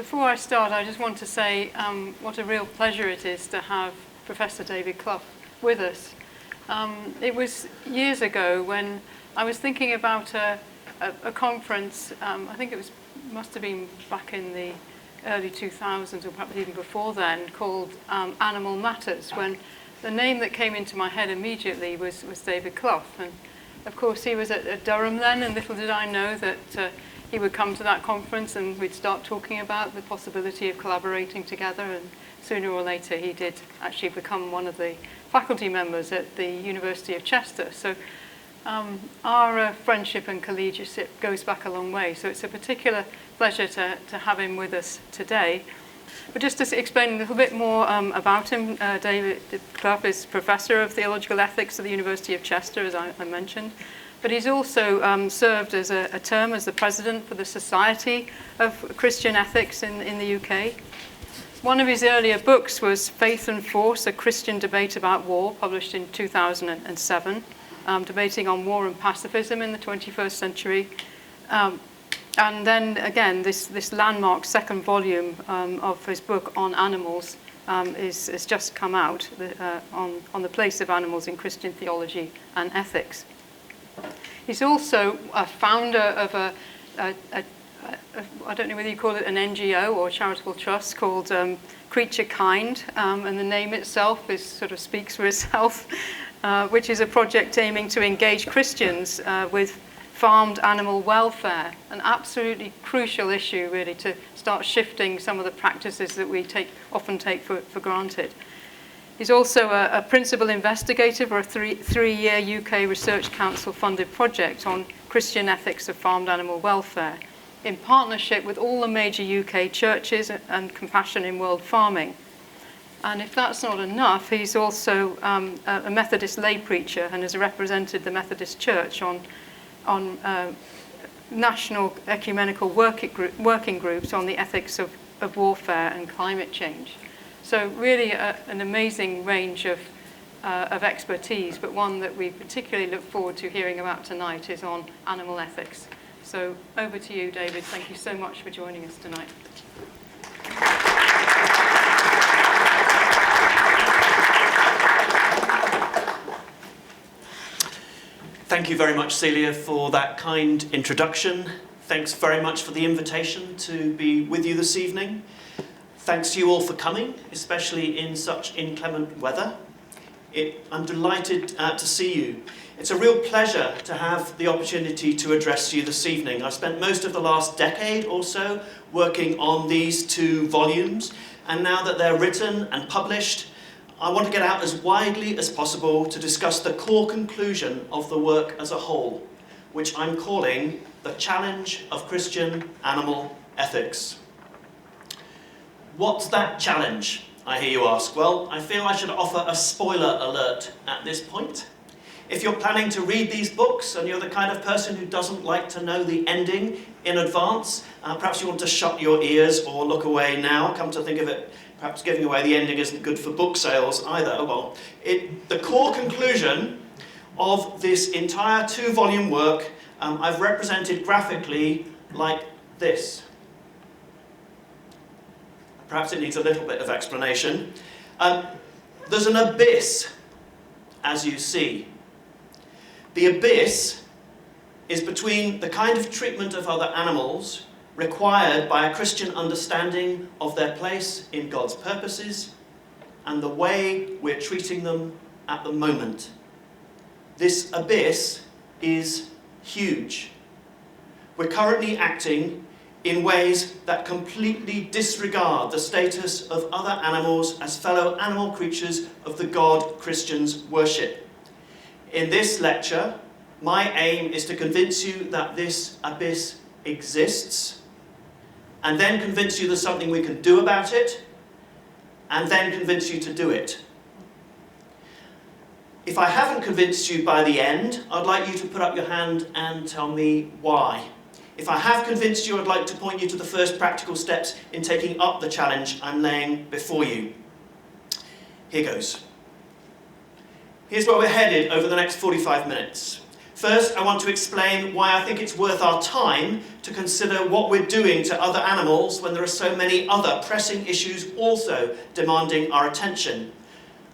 Before I start, I just want to say what a real pleasure it is to have Professor David Clough with us. It was years ago when I was thinking about a conference, I think it must have been back in the early 2000s or perhaps even before then, called Animal Matters, when the name that came into my head immediately was David Clough. And of course he was at Durham then, and little did I know that he would come to that conference and we'd start talking about the possibility of collaborating together, and sooner or later he did actually become one of the faculty members at the University of Chester. So our friendship and collegiate goes back a long way, so it's a particular pleasure to have him with us today. But just to explain a little bit more about him, David Clough is Professor of Theological Ethics at the University of Chester, as I mentioned. But he's also served as a term as the President for the Society of Christian Ethics in the UK. One of his earlier books was Faith and Force, A Christian Debate About War, published in 2007, debating on war and pacifism in the 21st century. And then again, this landmark second volume of his book on animals has just come out on the place of animals in Christian theology and ethics. He's also a founder of I don't know whether you call it an NGO or charitable trust called CreatureKind, and the name itself sort of speaks for itself, which is a project aiming to engage Christians with farmed animal welfare, an absolutely crucial issue really to start shifting some of the practices that we often take for granted. He's also a principal investigator for a three-year UK Research Council funded project on Christian ethics of farmed animal welfare, in partnership with all the major UK churches and Compassion in World Farming. And if that's not enough, he's also a Methodist lay preacher and has represented the Methodist Church on national ecumenical working groups on the ethics of warfare and climate change. So really an amazing range of expertise, but one that we particularly look forward to hearing about tonight is on animal ethics. So over to you, David. Thank you so much for joining us tonight. Thank you very much, Celia, for that kind introduction. Thanks very much for the invitation to be with you this evening. Thanks to you all for coming, especially in such inclement weather. I'm delighted to see you. It's a real pleasure to have the opportunity to address you this evening. I've spent most of the last decade or so working on these two volumes, and now that they're written and published, I want to get out as widely as possible to discuss the core conclusion of the work as a whole, which I'm calling The Challenge of Christian Animal Ethics. What's that challenge, I hear you ask? Well, I feel I should offer a spoiler alert at this point. If you're planning to read these books and you're the kind of person who doesn't like to know the ending in advance, perhaps you want to shut your ears or look away now. Come to think of it, perhaps giving away the ending isn't good for book sales either. Well, the core conclusion of this entire two-volume work I've represented graphically like this. Perhaps it needs a little bit of explanation. There's an abyss, as you see. The abyss is between the kind of treatment of other animals required by a Christian understanding of their place in God's purposes and the way we're treating them at the moment. This abyss is huge. We're currently acting in ways that completely disregard the status of other animals as fellow animal creatures of the God Christians worship. In this lecture, my aim is to convince you that this abyss exists, and then convince you there's something we can do about it, and then convince you to do it. If I haven't convinced you by the end, I'd like you to put up your hand and tell me why. If I have convinced you, I'd like to point you to the first practical steps in taking up the challenge I'm laying before you. Here goes. Here's where we're headed over the next 45 minutes. First, I want to explain why I think it's worth our time to consider what we're doing to other animals when there are so many other pressing issues also demanding our attention.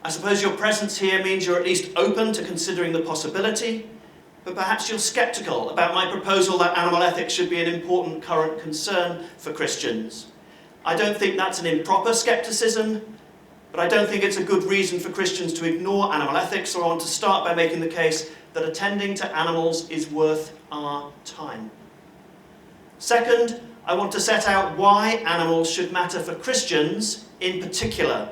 I suppose your presence here means you're at least open to considering the possibility, but perhaps you're sceptical about my proposal that animal ethics should be an important current concern for Christians. I don't think that's an improper scepticism, but I don't think it's a good reason for Christians to ignore animal ethics, so I want to start by making the case that attending to animals is worth our time. Second, I want to set out why animals should matter for Christians in particular.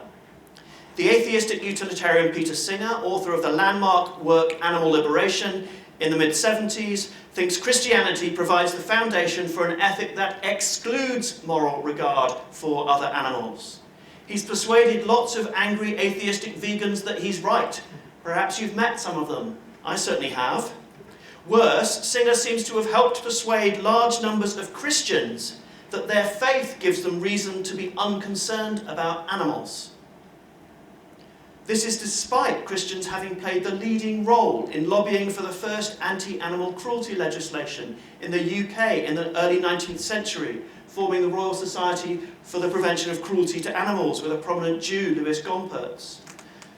The atheistic utilitarian Peter Singer, author of the landmark work Animal Liberation in the mid-70s, thinks Christianity provides the foundation for an ethic that excludes moral regard for other animals. He's persuaded lots of angry atheistic vegans that he's right. Perhaps you've met some of them. I certainly have. Worse, Singer seems to have helped persuade large numbers of Christians that their faith gives them reason to be unconcerned about animals. This is despite Christians having played the leading role in lobbying for the first anti-animal cruelty legislation in the UK in the early 19th century, forming the Royal Society for the Prevention of Cruelty to Animals with a prominent Jew, Louis Gompertz.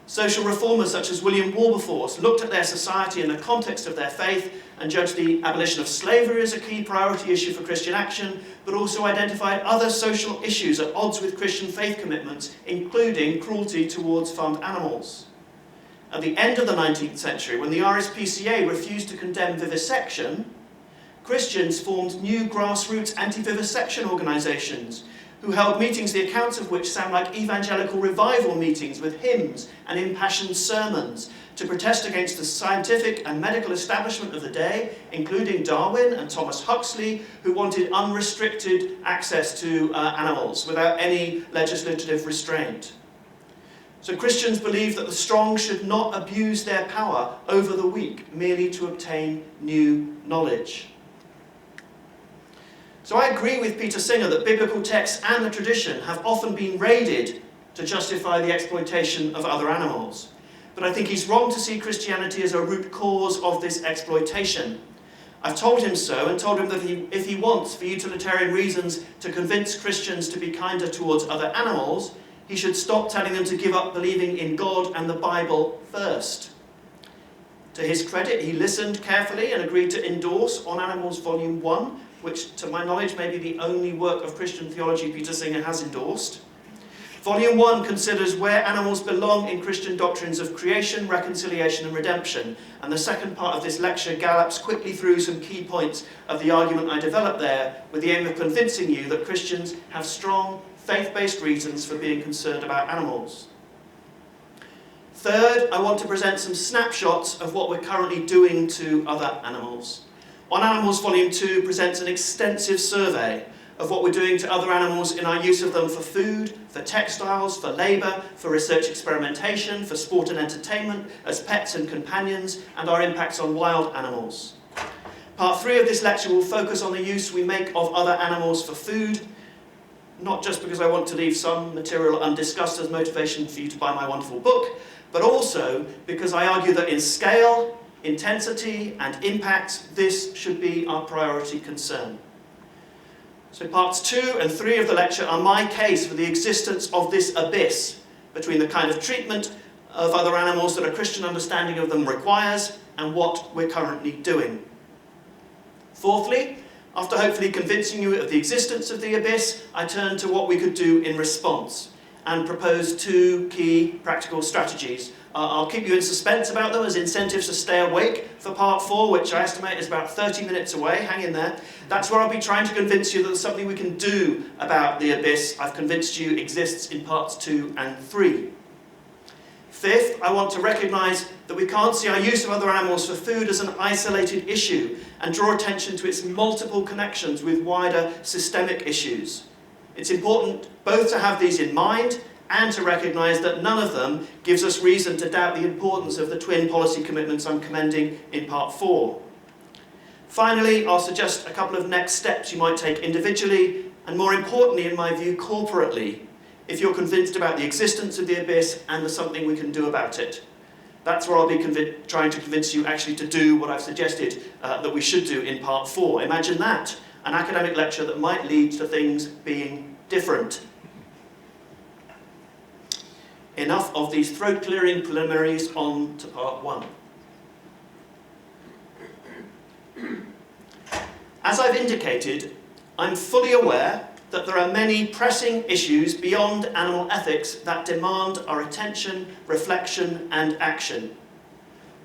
Social reformers such as William Wilberforce looked at their society in the context of their faith and judged the abolition of slavery as a key priority issue for Christian action, but also identified other social issues at odds with Christian faith commitments, including cruelty towards farmed animals. At the end of the 19th century, when the RSPCA refused to condemn vivisection, Christians formed new grassroots anti-vivisection organisations who held meetings, the accounts of which sound like evangelical revival meetings with hymns and impassioned sermons to protest against the scientific and medical establishment of the day, including Darwin and Thomas Huxley, who wanted unrestricted access to animals without any legislative restraint. So Christians believe that the strong should not abuse their power over the weak merely to obtain new knowledge. So I agree with Peter Singer that biblical texts and the tradition have often been raided to justify the exploitation of other animals. But I think he's wrong to see Christianity as a root cause of this exploitation. I've told him so, and told him that if he wants, for utilitarian reasons, to convince Christians to be kinder towards other animals, he should stop telling them to give up believing in God and the Bible first. To his credit, he listened carefully and agreed to endorse On Animals Volume 1, which, to my knowledge, may be the only work of Christian theology Peter Singer has endorsed. Volume 1 considers where animals belong in Christian doctrines of creation, reconciliation and redemption, and the second part of this lecture gallops quickly through some key points of the argument I developed there, with the aim of convincing you that Christians have strong, faith-based reasons for being concerned about animals. Third, I want to present some snapshots of what we're currently doing to other animals. On Animals Volume 2 presents an extensive survey of what we're doing to other animals in our use of them for food, for textiles, for labour, for research experimentation, for sport and entertainment, as pets and companions, and our impacts on wild animals. Part 3 of this lecture will focus on the use we make of other animals for food, not just because I want to leave some material undiscussed as motivation for you to buy my wonderful book, but also because I argue that in scale, intensity and impact, this should be our priority concern. So parts 2 and 3 of the lecture are my case for the existence of this abyss between the kind of treatment of other animals that a Christian understanding of them requires and what we're currently doing. Fourthly, after hopefully convincing you of the existence of the abyss, I turn to what we could do in response and propose 2 key practical strategies. I'll keep you in suspense about them as incentives to stay awake for part 4, which I estimate is about 30 minutes away. Hang in there. That's where I'll be trying to convince you that there's something we can do about the abyss I've convinced you exists in parts 2 and 3. Fifth, I want to recognise that we can't see our use of other animals for food as an isolated issue and draw attention to its multiple connections with wider systemic issues. It's important both to have these in mind and to recognise that none of them gives us reason to doubt the importance of the twin policy commitments I'm commending in part 4. Finally, I'll suggest a couple of next steps you might take individually, and more importantly, in my view, corporately, if you're convinced about the existence of the abyss and there's something we can do about it. That's where I'll be trying to convince you actually to do what I've suggested that we should do in part 4. Imagine that, an academic lecture that might lead to things being different. Enough of these throat-clearing preliminaries, on to part 1. As I've indicated, I'm fully aware that there are many pressing issues beyond animal ethics that demand our attention, reflection, and action.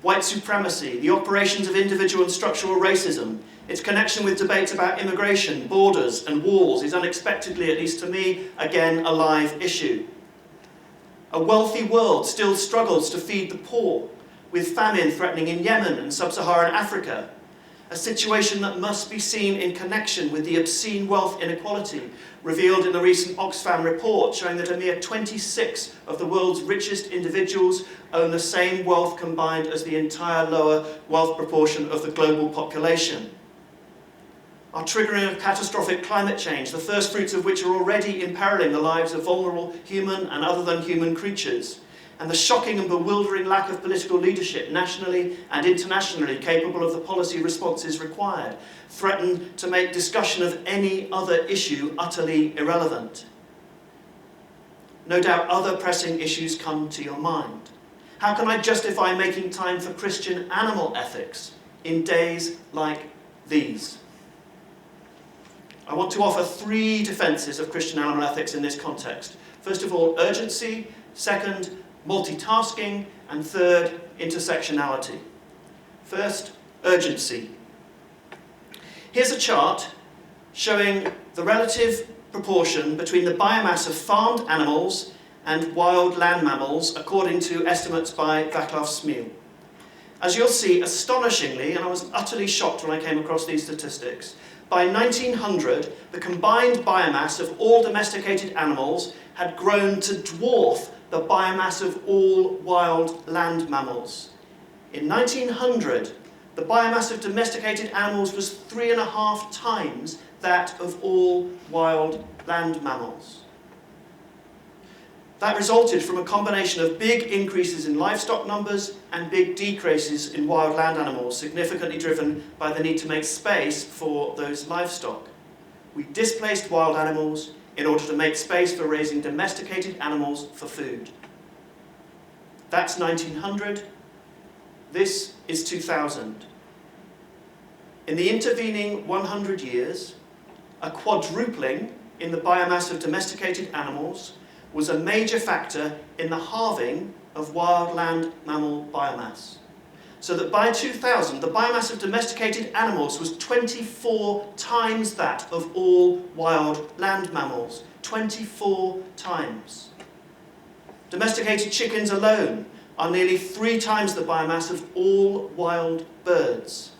White supremacy, the operations of individual and structural racism, its connection with debates about immigration, borders, and walls is unexpectedly, at least to me, again a live issue. A wealthy world still struggles to feed the poor, with famine threatening in Yemen and sub-Saharan Africa, a situation that must be seen in connection with the obscene wealth inequality revealed in the recent Oxfam report, showing that a mere 26 of the world's richest individuals own the same wealth combined as the entire lower wealth proportion of the global population. Our triggering of catastrophic climate change, the first fruits of which are already imperiling the lives of vulnerable human and other than human creatures, and the shocking and bewildering lack of political leadership, nationally and internationally, capable of the policy responses required, threaten to make discussion of any other issue utterly irrelevant. No doubt other pressing issues come to your mind. How can I justify making time for Christian animal ethics in days like these? I want to offer 3 defences of Christian animal ethics in this context. First of all, urgency. Second, multitasking, and third, intersectionality. First, urgency. Here's a chart showing the relative proportion between the biomass of farmed animals and wild land mammals according to estimates by Vaclav-Smil. As you'll see, astonishingly, and I was utterly shocked when I came across these statistics, by 1900, the combined biomass of all domesticated animals had grown to dwarf the biomass of all wild land mammals. In 1900, the biomass of domesticated animals was 3.5 times that of all wild land mammals. That resulted from a combination of big increases in livestock numbers and big decreases in wild land animals, significantly driven by the need to make space for those livestock. We displaced wild animals in order to make space for raising domesticated animals for food. That's 1900. This is 2000. In the intervening 100 years, a quadrupling in the biomass of domesticated animals was a major factor in the halving of wild land mammal biomass. So that by 2000, the biomass of domesticated animals was 24 times that of all wild land mammals. 24 times. Domesticated chickens alone are nearly 3 times the biomass of all wild birds.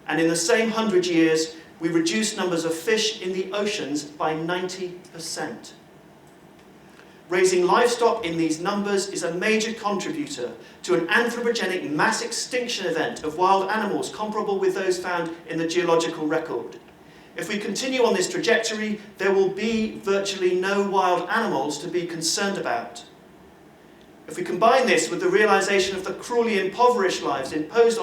And in the same 100 years, we reduced numbers of fish in the oceans by 90%. Raising livestock in these numbers is a major contributor to an anthropogenic mass extinction event of wild animals comparable with those found in the geological record. If we continue on this trajectory, there will be virtually no wild animals to be concerned about. If we combine this with the realization of the cruelly impoverished lives imposed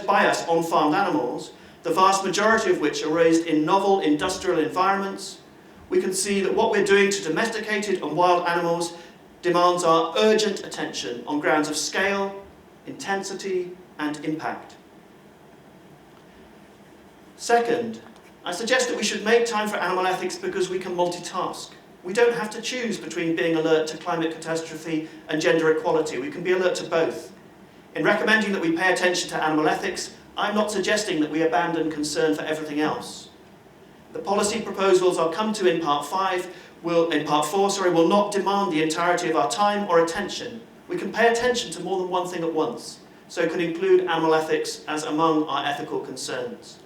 by us on farmed animals, the vast majority of which are raised in novel industrial environments, we can see that what we're doing to domesticated and wild animals demands our urgent attention on grounds of scale, intensity, and impact. Second, I suggest that we should make time for animal ethics because we can multitask. We don't have to choose between being alert to climate catastrophe and gender equality. We can be alert to both. In recommending that we pay attention to animal ethics, I'm not suggesting that we abandon concern for everything else. The policy proposals I'll come to in part 4 will not demand the entirety of our time or attention. We can pay attention to more than one thing at once, so can include animal ethics as among our ethical concerns.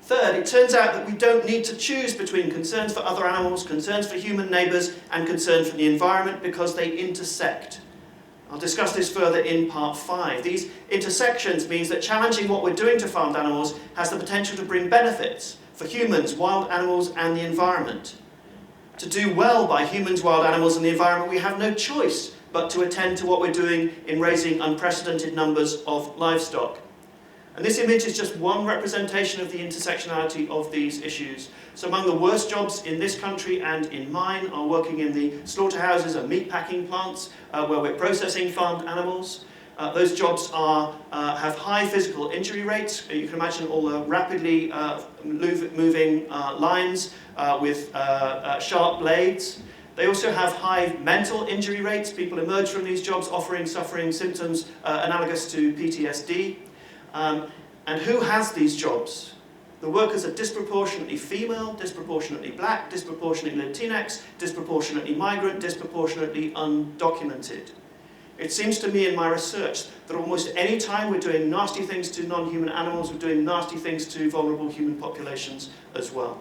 Third, it turns out that we don't need to choose between concerns for other animals, concerns for human neighbours, and concern for the environment because they intersect. I'll discuss this further in part 5. These intersections means that challenging what we're doing to farmed animals has the potential to bring benefits for humans, wild animals, and the environment. to do well by humans, wild animals and the environment, we have no choice but to attend to what we're doing in raising unprecedented numbers of livestock. And this image is just one representation of the intersectionality of these issues. So among the worst jobs in this country and in mine are working in the slaughterhouses and meat packing plants where we're processing farmed animals. Those jobs have high physical injury rates. You can imagine all the rapidly moving lines with sharp blades. They also have high mental injury rates. People emerge from these jobs suffering symptoms analogous to PTSD. And who has these jobs? The workers are disproportionately female, disproportionately black, disproportionately Latinx, disproportionately migrant, disproportionately undocumented. It seems to me in my research that almost any time we're doing nasty things to non-human animals, we're doing nasty things to vulnerable human populations as well.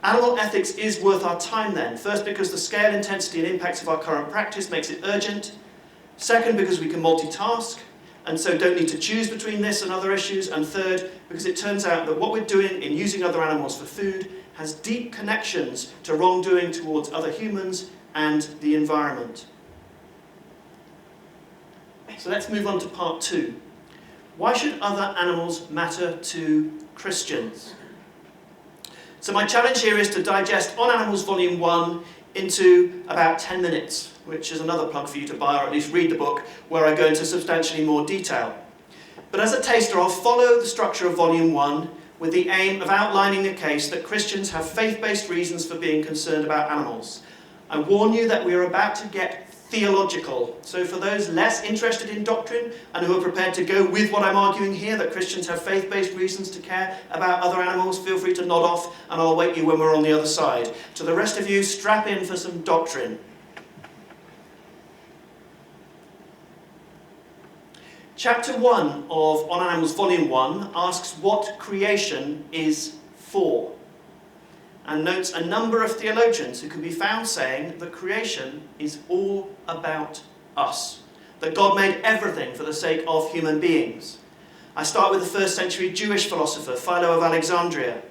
Animal ethics is worth our time then. First, because the scale, intensity and impacts of our current practice makes it urgent. Second, because we can multitask, and so don't need to choose between this and other issues. And third, because it turns out that what we're doing in using other animals for food has deep connections to wrongdoing towards other humans and the environment. So let's move on to part 2. Why should other animals matter to Christians? So my challenge here is to digest On Animals Volume 1 into about 10 minutes, which is another plug for you to buy or at least read the book, where I go into substantially more detail. But as a taster, I'll follow the structure of Volume 1 with the aim of outlining the case that Christians have faith-based reasons for being concerned about animals. I warn you that we are about to get theological. So for those less interested in doctrine and who are prepared to go with what I'm arguing here, that Christians have faith-based reasons to care about other animals, feel free to nod off and I'll await you when we're on the other side. To the rest of you, strap in for some doctrine. Chapter 1 of On Animals Volume 1 asks what creation is for, and notes a number of theologians who can be found saying that creation is all about us, that God made everything for the sake of human beings. I start with the first century Jewish philosopher, Philo of Alexandria,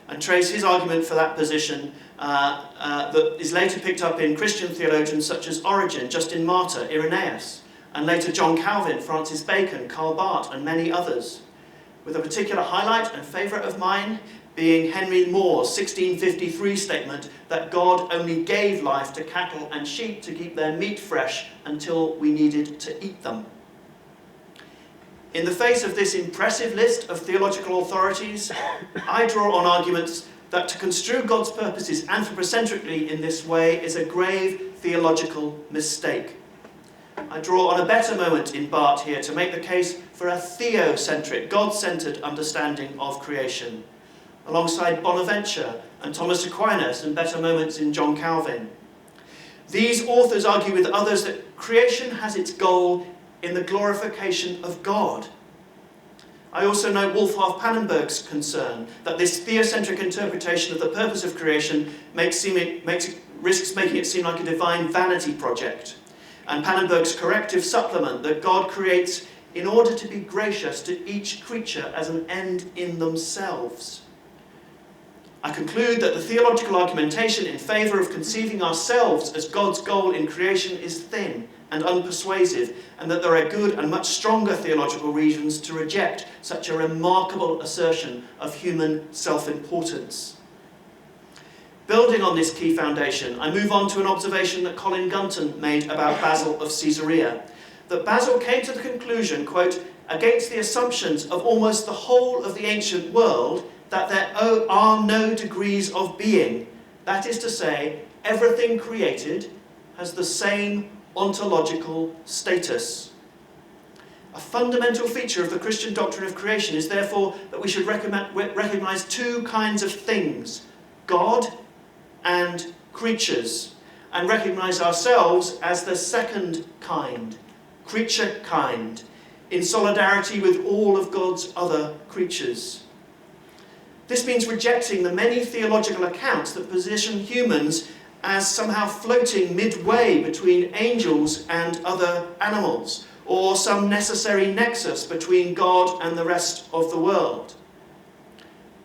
and trace his argument for that position that is later picked up in Christian theologians such as Origen, Justin Martyr, Irenaeus, and later John Calvin, Francis Bacon, Karl Barth, and many others, with a particular highlight and favourite of mine being Henry Moore's 1653 statement that God only gave life to cattle and sheep to keep their meat fresh until we needed to eat them. In the face of this impressive list of theological authorities, I draw on arguments that to construe God's purposes anthropocentrically in this way is a grave theological mistake. I draw on a better moment in Barth here to make the case for a theocentric, God-centred understanding of creation, alongside Bonaventure and Thomas Aquinas and better moments in John Calvin. These authors argue with others that creation has its goal in the glorification of God. I also note Wolfgang Pannenberg's concern that this theocentric interpretation of the purpose of creation risks making it seem like a divine vanity project, and Pannenberg's corrective supplement that God creates in order to be gracious to each creature as an end in themselves. I conclude that the theological argumentation in favour of conceiving ourselves as God's goal in creation is thin and unpersuasive, and that there are good and much stronger theological reasons to reject such a remarkable assertion of human self-importance. Building on this key foundation, I move on to an observation that Colin Gunton made about Basil of Caesarea, that Basil came to the conclusion, quote, against the assumptions of almost the whole of the ancient world, that there are no degrees of being. That is to say, everything created has the same ontological status. A fundamental feature of the Christian doctrine of creation is therefore that we should recognize two kinds of things, God and creatures, and recognize ourselves as the second kind, CreatureKind, in solidarity with all of God's other creatures. This means rejecting the many theological accounts that position humans as somehow floating midway between angels and other animals, or some necessary nexus between God and the rest of the world.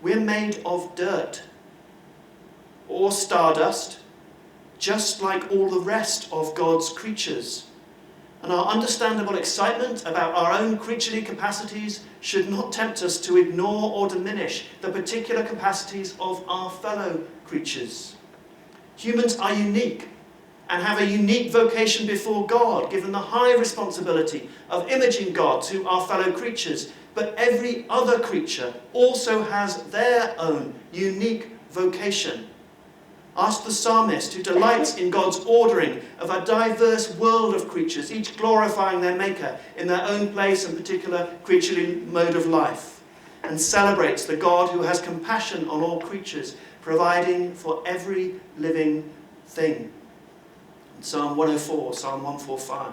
We're made of dirt. or stardust, just like all the rest of God's creatures. And our understandable excitement about our own creaturely capacities should not tempt us to ignore or diminish the particular capacities of our fellow creatures. Humans are unique and have a unique vocation before God, given the high responsibility of imaging God to our fellow creatures. But every other creature also has their own unique vocation. Ask the psalmist, who delights in God's ordering of a diverse world of creatures, each glorifying their maker in their own place and particular creaturely mode of life, and celebrates the God who has compassion on all creatures, providing for every living thing. Psalm 104, Psalm 145.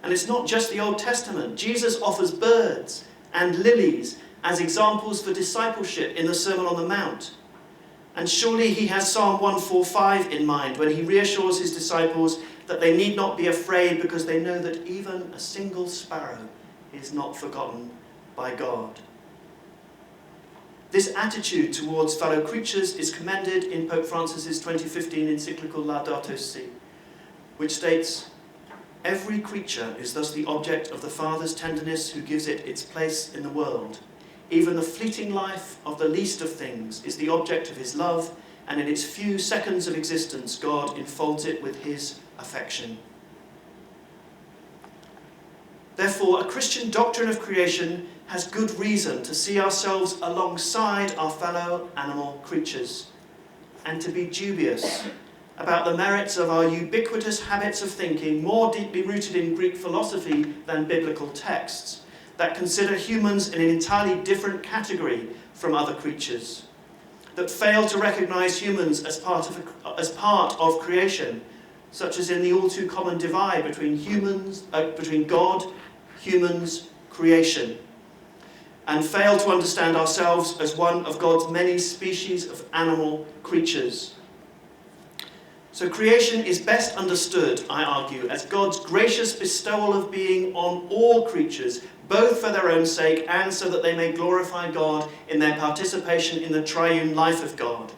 And it's not just the Old Testament. Jesus offers birds and lilies as examples for discipleship in the Sermon on the Mount. And surely he has Psalm 145 in mind when he reassures his disciples that they need not be afraid because they know that even a single sparrow is not forgotten by God. This attitude towards fellow creatures is commended in Pope Francis's 2015 encyclical Laudato Si, which states, "Every creature is thus the object of the Father's tenderness who gives it its place in the world. Even the fleeting life of the least of things is the object of his love, and in its few seconds of existence, God enfolds it with his affection." Therefore, a Christian doctrine of creation has good reason to see ourselves alongside our fellow animal creatures, and to be dubious about the merits of our ubiquitous habits of thinking, more deeply rooted in Greek philosophy than biblical texts, that consider humans in an entirely different category from other creatures, that fail to recognize humans as part of creation, such as in the all too common divide between God, humans, creation, and fail to understand ourselves as one of God's many species of animal creatures. So creation is best understood, I argue, as God's gracious bestowal of being on all creatures, both for their own sake and so that they may glorify God in their participation in the triune life of God.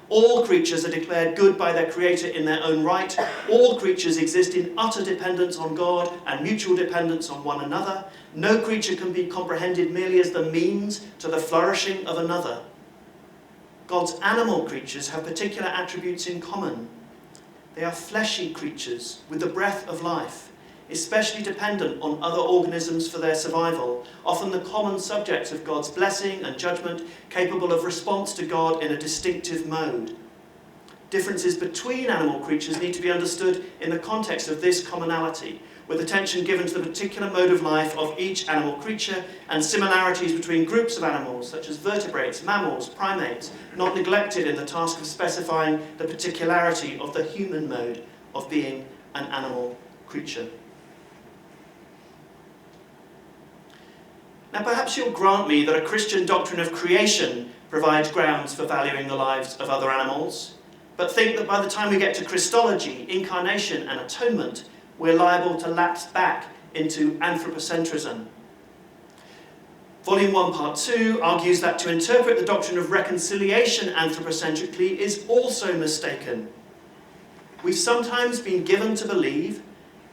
All creatures are declared good by their Creator in their own right. All creatures exist in utter dependence on God and mutual dependence on one another. No creature can be comprehended merely as the means to the flourishing of another. God's animal creatures have particular attributes in common. They are fleshy creatures with the breath of life, especially dependent on other organisms for their survival, often the common subjects of God's blessing and judgment, capable of response to God in a distinctive mode. Differences between animal creatures need to be understood in the context of this commonality, with attention given to the particular mode of life of each animal creature and similarities between groups of animals such as vertebrates, mammals, primates, not neglected in the task of specifying the particularity of the human mode of being an animal creature. Now perhaps you'll grant me that a Christian doctrine of creation provides grounds for valuing the lives of other animals, but think that by the time we get to Christology, incarnation and atonement, we're liable to lapse back into anthropocentrism. Volume 1, Part 2 argues that to interpret the doctrine of reconciliation anthropocentrically is also mistaken. We've sometimes been given to believe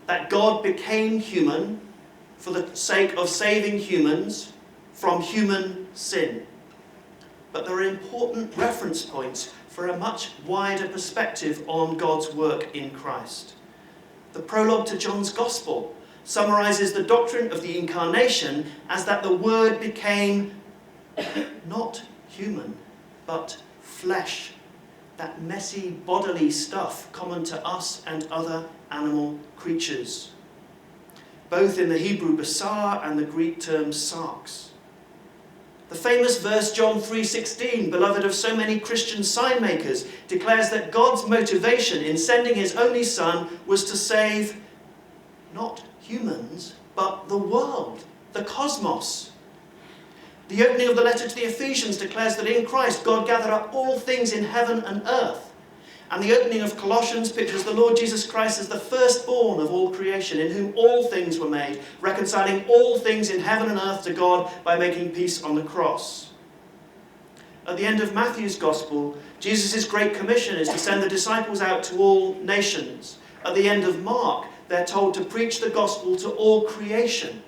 that God became human for the sake of saving humans from human sin. But there are important reference points for a much wider perspective on God's work in Christ. The prologue to John's Gospel summarizes the doctrine of the incarnation as that the Word became not human, but flesh, that messy bodily stuff common to us and other animal creatures, both in the Hebrew basar and the Greek term sarx. The famous verse John 3:16, beloved of so many Christian sign makers, declares that God's motivation in sending his only Son was to save not humans, but the world, the cosmos. The opening of the letter to the Ephesians declares that in Christ God gathered up all things in heaven and earth. And the opening of Colossians pictures the Lord Jesus Christ as the firstborn of all creation, in whom all things were made, reconciling all things in heaven and earth to God by making peace on the cross. At the end of Matthew's Gospel, Jesus' Great Commission is to send the disciples out to all nations. At the end of Mark, they're told to preach the gospel to all creation.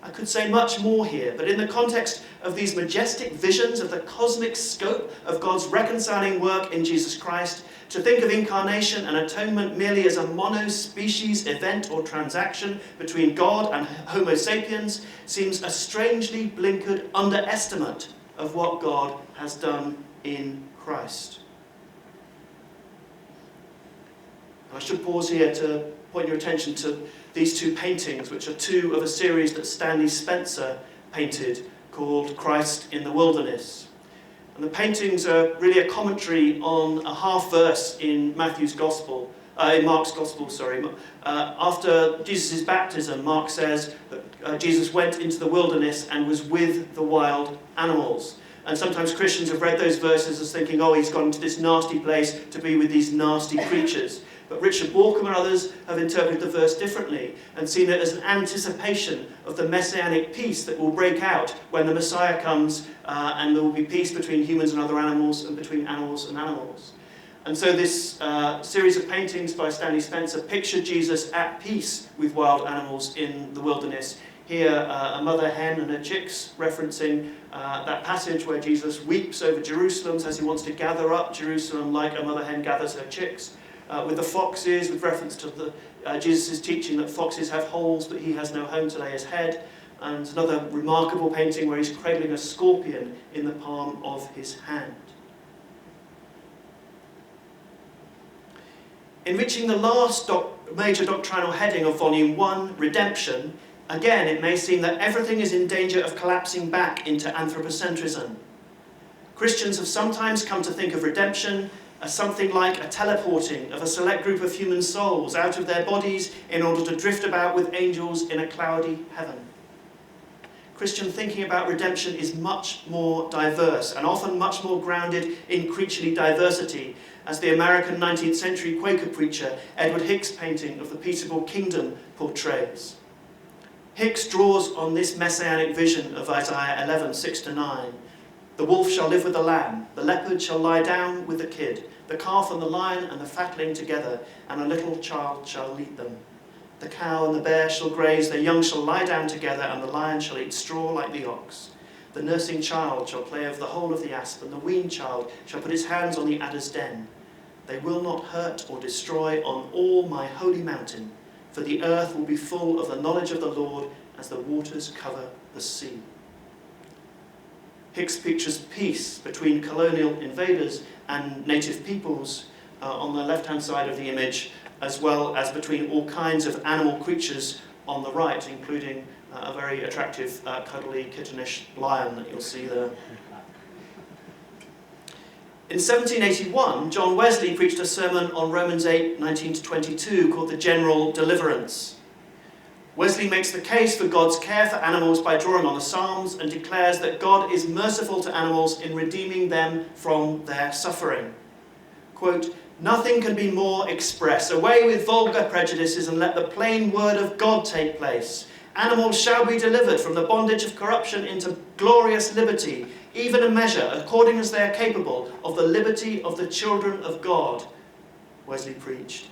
I could say much more here, but in the context of these majestic visions of the cosmic scope of God's reconciling work in Jesus Christ, to think of incarnation and atonement merely as a mono-species event or transaction between God and Homo sapiens seems a strangely blinkered underestimate of what God has done in Christ. I should pause here to point your attention to these two paintings, which are two of a series that Stanley Spencer painted called Christ in the Wilderness. And the paintings are really a commentary on a half verse in Mark's Gospel. After Jesus' baptism, Mark says that Jesus went into the wilderness and was with the wild animals. And sometimes Christians have read those verses as thinking, oh, he's gone to this nasty place to be with these nasty creatures. But Richard Borkham and others have interpreted the verse differently and seen it as an anticipation of the messianic peace that will break out when the Messiah comes and there will be peace between humans and other animals and between animals and animals. And so this series of paintings by Stanley Spencer picture Jesus at peace with wild animals in the wilderness. Here, a mother hen and her chicks, referencing that passage where Jesus weeps over Jerusalem, says he wants to gather up Jerusalem like a mother hen gathers her chicks. With the foxes, with reference to Jesus' teaching that foxes have holes, but he has no home to lay his head. And another remarkable painting where he's cradling a scorpion in the palm of his hand. In reaching the last major doctrinal heading of Volume 1, Redemption, again it may seem that everything is in danger of collapsing back into anthropocentrism. Christians have sometimes come to think of redemption as something like a teleporting of a select group of human souls out of their bodies in order to drift about with angels in a cloudy heaven. Christian thinking about redemption is much more diverse and often much more grounded in creaturely diversity, as the American 19th century Quaker preacher Edward Hicks' painting of the peaceable kingdom portrays. Hicks draws on this messianic vision of Isaiah 11, 6-9. The wolf shall live with the lamb, the leopard shall lie down with the kid, the calf and the lion and the fatling together, and a little child shall lead them. The cow and the bear shall graze, their young shall lie down together, and the lion shall eat straw like the ox. The nursing child shall play over the hole of the asp, and the weaned child shall put his hands on the adder's den. They will not hurt or destroy on all my holy mountain, for the earth will be full of the knowledge of the Lord as the waters cover the sea. Hicks pictures peace between colonial invaders and native peoples on the left-hand side of the image, as well as between all kinds of animal creatures on the right, including a very attractive, cuddly, kittenish lion that you'll see there. In 1781, John Wesley preached a sermon on Romans 8, 19-22, called The General Deliverance. Wesley makes the case for God's care for animals by drawing on the Psalms and declares that God is merciful to animals in redeeming them from their suffering. Quote, "Nothing can be more express. Away with vulgar prejudices and let the plain word of God take place. Animals shall be delivered from the bondage of corruption into glorious liberty, even a measure, according as they are capable, of the liberty of the children of God," Wesley preached.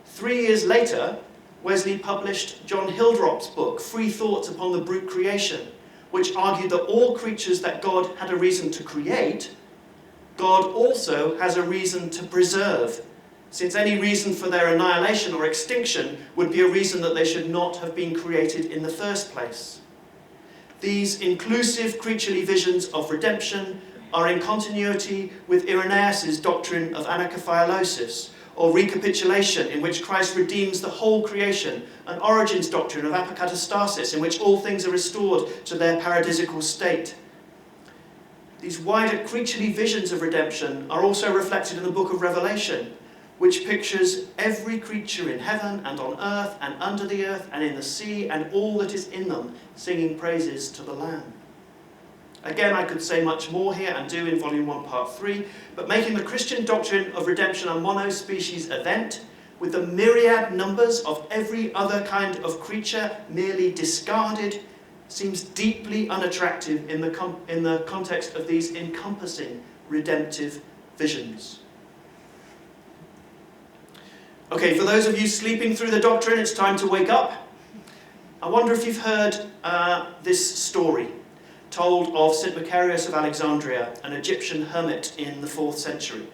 3 years later, Wesley published John Hildrop's book, Free Thoughts Upon the Brute Creation, which argued that all creatures that God had a reason to create, God also has a reason to preserve, since any reason for their annihilation or extinction would be a reason that they should not have been created in the first place. These inclusive creaturely visions of redemption are in continuity with Irenaeus' doctrine of anacaphalosis, or recapitulation, in which Christ redeems the whole creation, and Origen's doctrine of apokatastasis, in which all things are restored to their paradisical state. These wider creaturely visions of redemption are also reflected in the book of Revelation, which pictures every creature in heaven and on earth and under the earth and in the sea and all that is in them, singing praises to the Lamb. Again, I could say much more here, and do in Volume 1, Part 3, but making the Christian doctrine of redemption a mono-species event, with the myriad numbers of every other kind of creature merely discarded, seems deeply unattractive in the context of these encompassing redemptive visions. Okay, for those of you sleeping through the doctrine, it's time to wake up. I wonder if you've heard this story told of St. Macarius of Alexandria, an Egyptian hermit in the 4th century.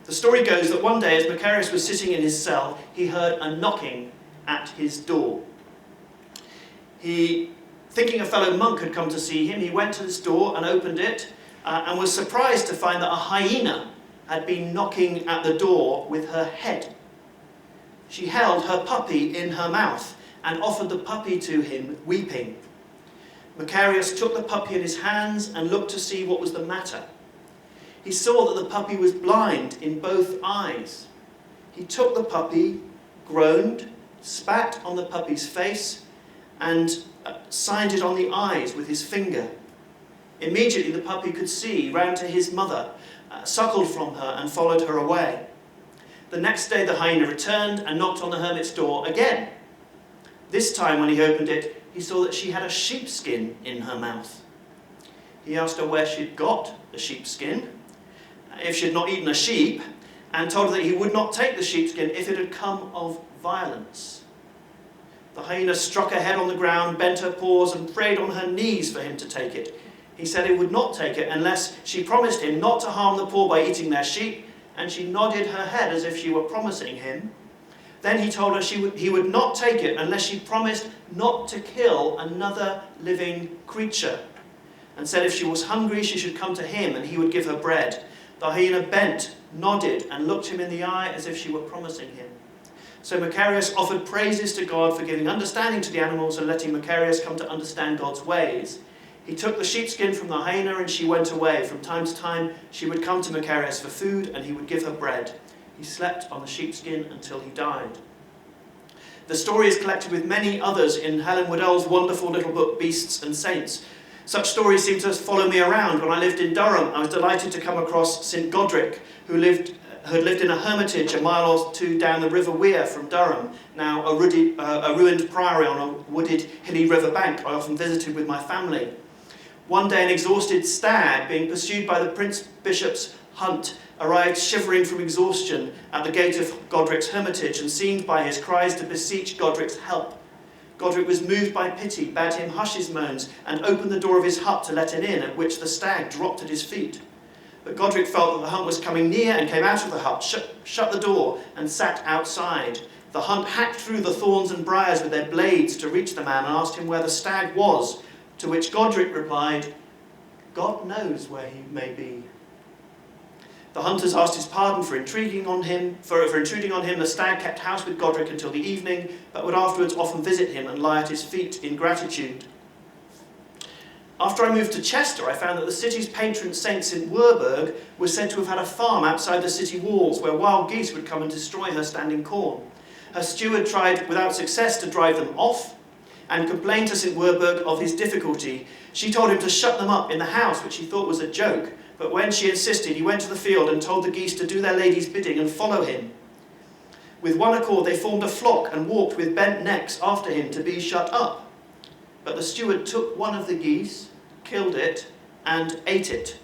The story goes that one day, as Macarius was sitting in his cell, he heard a knocking at his door. Thinking a fellow monk had come to see him, he went to this door and opened it, and was surprised to find that a hyena had been knocking at the door with her head. She held her puppy in her mouth and offered the puppy to him, weeping. Macarius took the puppy in his hands and looked to see what was the matter. He saw that the puppy was blind in both eyes. He took the puppy, groaned, spat on the puppy's face, and signed it on the eyes with his finger. Immediately the puppy could see, ran to his mother, suckled from her and followed her away. The next day the hyena returned and knocked on the hermit's door again. This time when he opened it, he saw that she had a sheepskin in her mouth. He asked her where she'd got the sheepskin, if she had not eaten a sheep, and told her that he would not take the sheepskin if it had come of violence. The hyena struck her head on the ground, bent her paws, and prayed on her knees for him to take it. He said he would not take it unless she promised him not to harm the poor by eating their sheep, and she nodded her head as if she were promising him. Then he told her he would not take it unless she promised not to kill another living creature, and said if she was hungry she should come to him and he would give her bread. The hyena bent, nodded, and looked him in the eye as if she were promising him. So Macarius offered praises to God for giving understanding to the animals and letting Macarius come to understand God's ways. He took the sheepskin from the hyena and she went away. From time to time she would come to Macarius for food and he would give her bread. He slept on the sheepskin until he died. The story is collected with many others in Helen Waddell's wonderful little book, Beasts and Saints. Such stories seem to follow me around. When I lived in Durham, I was delighted to come across St. Godric, who had lived in a hermitage a mile or two down the River Wear from Durham, now a ruined priory on a wooded, hilly river bank I often visited with my family. One day an exhausted stag, being pursued by the Prince Bishop's hunt, arrived shivering from exhaustion at the gate of Godric's hermitage and seemed by his cries to beseech Godric's help. Godric was moved by pity, bade him hush his moans, and opened the door of his hut to let him in, at which the stag dropped at his feet. But Godric felt that the hunt was coming near and came out of the hut, shut the door, and sat outside. The hunt hacked through the thorns and briars with their blades to reach the man and asked him where the stag was, to which Godric replied, "God knows where he may be." The hunters asked his pardon for intruding on him. The stag kept house with Godric until the evening, but would afterwards often visit him and lie at his feet in gratitude. After I moved to Chester, I found that the city's patron saint, St. Werburgh, was said to have had a farm outside the city walls where wild geese would come and destroy her standing corn. Her steward tried without success to drive them off and complained to St. Werburgh of his difficulty. She told him to shut them up in the house, which he thought was a joke, but when she insisted, he went to the field and told the geese to do their lady's bidding and follow him. With one accord they formed a flock and walked with bent necks after him to be shut up. But the steward took one of the geese, killed it, and ate it.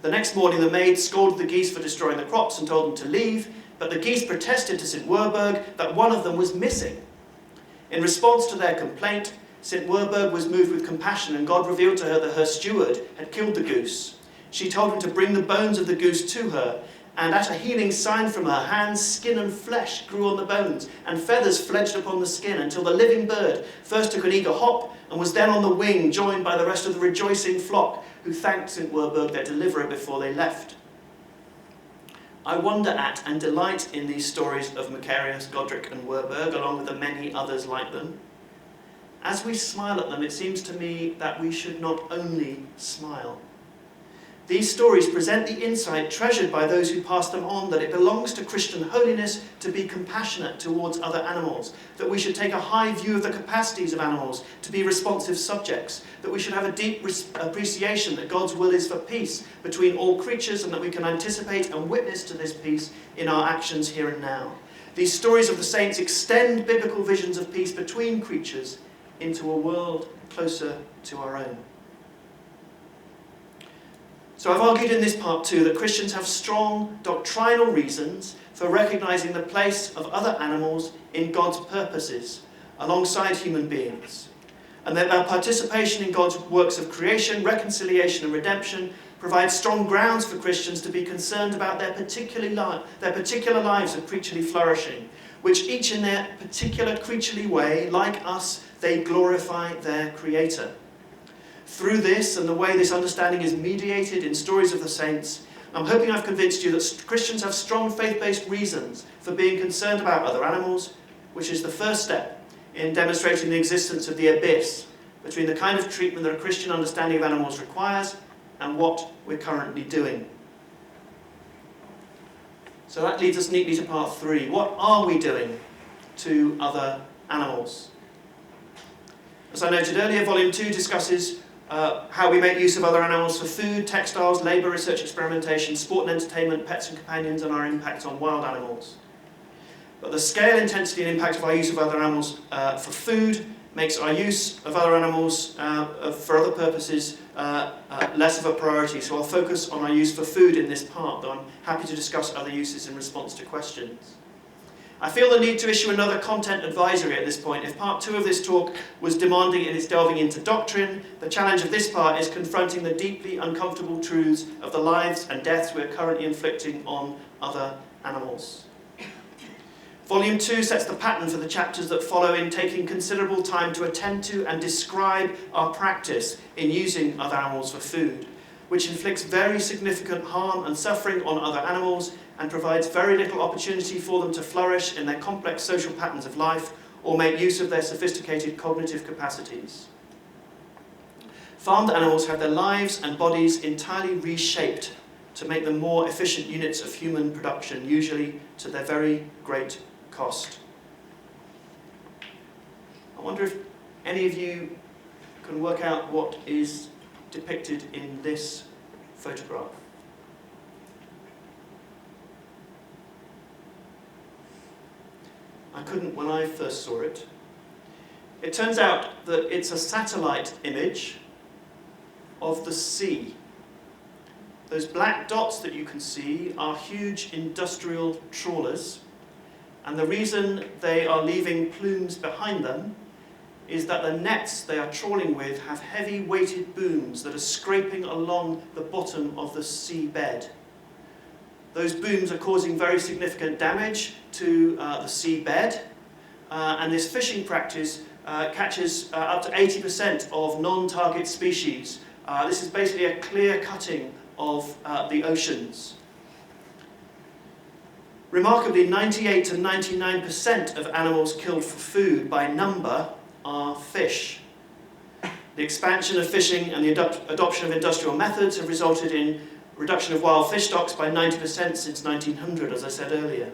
The next morning the maid scolded the geese for destroying the crops and told them to leave, but the geese protested to St. Werburgh that one of them was missing. In response to their complaint, St. Werburgh was moved with compassion, and God revealed to her that her steward had killed the goose. She told him to bring the bones of the goose to her, and at a healing sign from her hands, skin and flesh grew on the bones, and feathers fledged upon the skin, until the living bird first took an eager hop, and was then on the wing, joined by the rest of the rejoicing flock, who thanked St. Werburgh, their deliverer, before they left. I wonder at and delight in these stories of Macarius, Godric and Werburgh, along with the many others like them. As we smile at them, it seems to me that we should not only smile. These stories present the insight treasured by those who pass them on, that it belongs to Christian holiness to be compassionate towards other animals, that we should take a high view of the capacities of animals to be responsive subjects, that we should have a deep appreciation that God's will is for peace between all creatures, and that we can anticipate and witness to this peace in our actions here and now. These stories of the saints extend biblical visions of peace between creatures into a world closer to our own. So I've argued in this part too that Christians have strong doctrinal reasons for recognising the place of other animals in God's purposes alongside human beings, and that their participation in God's works of creation, reconciliation and redemption provides strong grounds for Christians to be concerned about their particular lives of creaturely flourishing, which each in their particular creaturely way, like us, they glorify their Creator. Through this and the way this understanding is mediated in stories of the saints, I'm hoping I've convinced you that Christians have strong faith-based reasons for being concerned about other animals, which is the first step in demonstrating the existence of the abyss between the kind of treatment that a Christian understanding of animals requires and what we're currently doing. So that leads us neatly to part 3. What are we doing to other animals? As I noted earlier, Volume 2 discusses how we make use of other animals for food, textiles, labour, research, experimentation, sport and entertainment, pets and companions, and our impact on wild animals. But the scale, intensity and impact of our use of other animals for food makes our use of other animals for other purposes less of a priority. So I'll focus on our use for food in this part, though I'm happy to discuss other uses in response to questions. I feel the need to issue another content advisory at this point. If part 2 of this talk was demanding and is delving into doctrine, the challenge of this part is confronting the deeply uncomfortable truths of the lives and deaths we're currently inflicting on other animals. Volume 2 sets the pattern for the chapters that follow in taking considerable time to attend to and describe our practice in using other animals for food, which inflicts very significant harm and suffering on other animals and provides very little opportunity for them to flourish in their complex social patterns of life or make use of their sophisticated cognitive capacities. Farmed animals have their lives and bodies entirely reshaped to make them more efficient units of human production, usually to their very great cost. I wonder if any of you can work out what is depicted in this photograph. I couldn't when I first saw it. It turns out that it's a satellite image of the sea. Those black dots that you can see are huge industrial trawlers, and the reason they are leaving plumes behind them is that the nets they are trawling with have heavy weighted booms that are scraping along the bottom of the seabed. Those booms are causing very significant damage to the seabed, and this fishing practice catches up to 80% of non-target species. This is basically a clear cutting of the oceans. Remarkably, 98 to 99% of animals killed for food by number are fish. The expansion of fishing and the adoption of industrial methods have resulted in reduction of wild fish stocks by 90% since 1900, as I said earlier.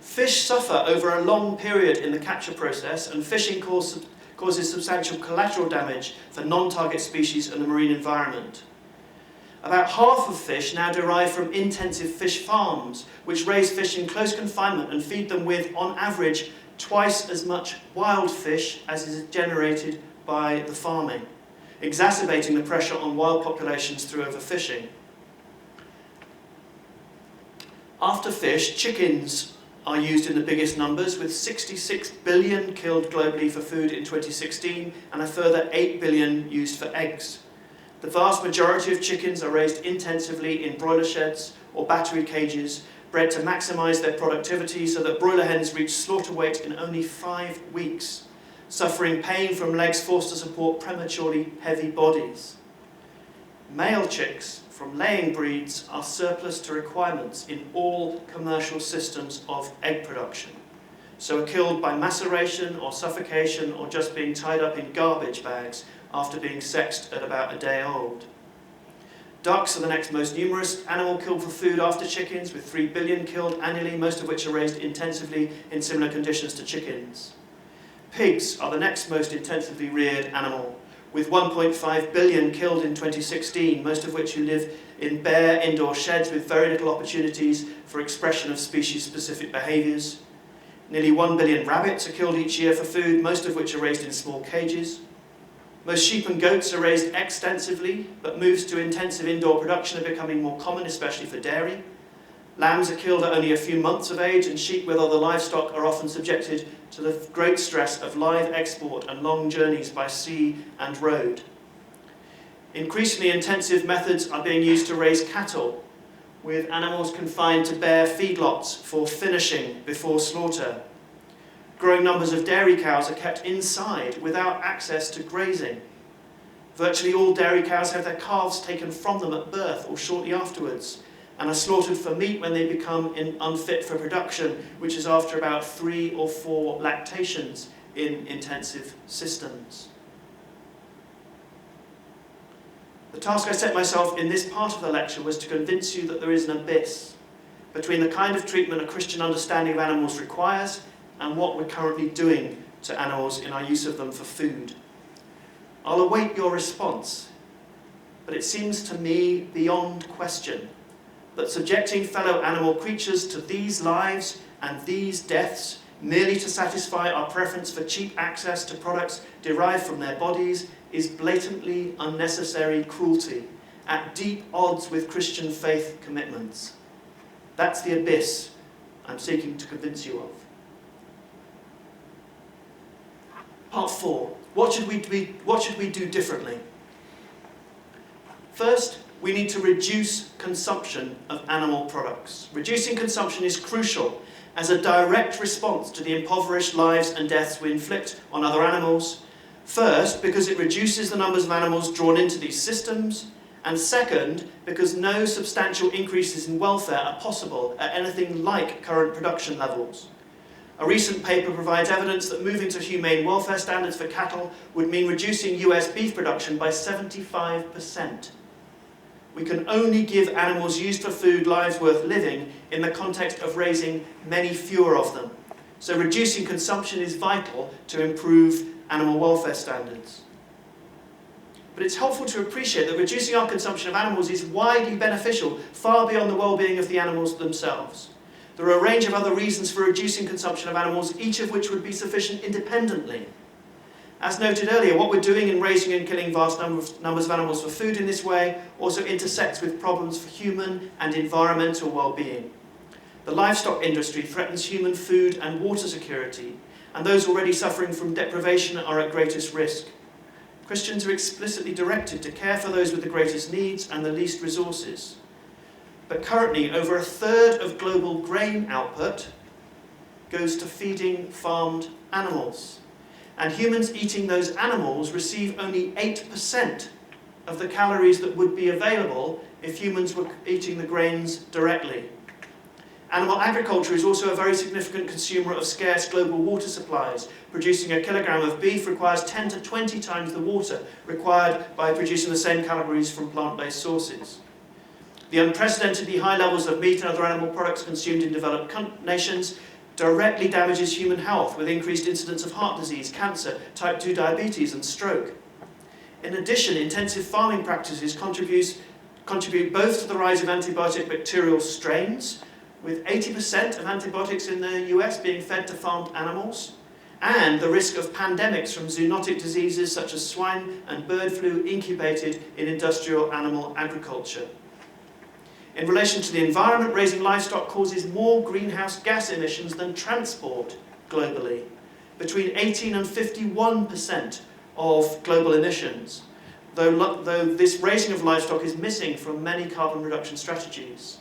Fish suffer over a long period in the capture process, and fishing causes substantial collateral damage for non-target species and the marine environment. About half of fish now derive from intensive fish farms, which raise fish in close confinement and feed them with, on average, twice as much wild fish as is generated by the farming, exacerbating the pressure on wild populations through overfishing. After fish, chickens are used in the biggest numbers, with 66 billion killed globally for food in 2016 and a further 8 billion used for eggs. The vast majority of chickens are raised intensively in broiler sheds or battery cages, bred to maximise their productivity so that broiler hens reach slaughter weight in only 5 weeks, suffering pain from legs forced to support prematurely heavy bodies. Male chicks from laying breeds are surplus to requirements in all commercial systems of egg production, so are killed by maceration or suffocation or just being tied up in garbage bags after being sexed at about a day old. Ducks are the next most numerous animal killed for food after chickens, with 3 billion killed annually, most of which are raised intensively in similar conditions to chickens. Pigs are the next most intensively reared animal, with 1.5 billion killed in 2016, most of which who live in bare indoor sheds with very little opportunities for expression of species-specific behaviours. Nearly 1 billion rabbits are killed each year for food, most of which are raised in small cages. Most sheep and goats are raised extensively, but moves to intensive indoor production are becoming more common, especially for dairy. Lambs are killed at only a few months of age, and sheep with other livestock are often subjected to the great stress of live export and long journeys by sea and road. Increasingly intensive methods are being used to raise cattle, with animals confined to bare feedlots for finishing before slaughter. Growing numbers of dairy cows are kept inside without access to grazing. Virtually all dairy cows have their calves taken from them at birth or shortly afterwards, and are slaughtered for meat when they become unfit for production, which is after about 3 or 4 lactations in intensive systems. The task I set myself in this part of the lecture was to convince you that there is an abyss between the kind of treatment a Christian understanding of animals requires and what we're currently doing to animals in our use of them for food. I'll await your response, but it seems to me beyond question that subjecting fellow animal creatures to these lives and these deaths merely to satisfy our preference for cheap access to products derived from their bodies is blatantly unnecessary cruelty, at deep odds with Christian faith commitments. That's the abyss I'm seeking to convince you of. Part 4. What should we do differently? First, we need to reduce consumption of animal products. Reducing consumption is crucial as a direct response to the impoverished lives and deaths we inflict on other animals. First, because it reduces the numbers of animals drawn into these systems, and second, because no substantial increases in welfare are possible at anything like current production levels. A recent paper provides evidence that moving to humane welfare standards for cattle would mean reducing US beef production by 75%. We can only give animals used for food lives worth living in the context of raising many fewer of them. So reducing consumption is vital to improve animal welfare standards. But it's helpful to appreciate that reducing our consumption of animals is widely beneficial, far beyond the well-being of the animals themselves. There are a range of other reasons for reducing consumption of animals, each of which would be sufficient independently. As noted earlier, what we're doing in raising and killing vast numbers of animals for food in this way also intersects with problems for human and environmental well-being. The livestock industry threatens human food and water security, and those already suffering from deprivation are at greatest risk. Christians are explicitly directed to care for those with the greatest needs and the least resources. But currently, over a third of global grain output goes to feeding farmed animals. And humans eating those animals receive only 8% of the calories that would be available if humans were eating the grains directly. Animal agriculture is also a very significant consumer of scarce global water supplies. Producing a kilogram of beef requires 10 to 20 times the water required by producing the same calories from plant-based sources. The unprecedentedly high levels of meat and other animal products consumed in developed nations directly damages human health with increased incidence of heart disease, cancer, type 2 diabetes and stroke. In addition, intensive farming practices contribute both to the rise of antibiotic bacterial strains, with 80% of antibiotics in the US being fed to farmed animals, and the risk of pandemics from zoonotic diseases such as swine and bird flu incubated in industrial animal agriculture. In relation to the environment, raising livestock causes more greenhouse gas emissions than transport globally, between 18 and 51% of global emissions, though this raising of livestock is missing from many carbon reduction strategies.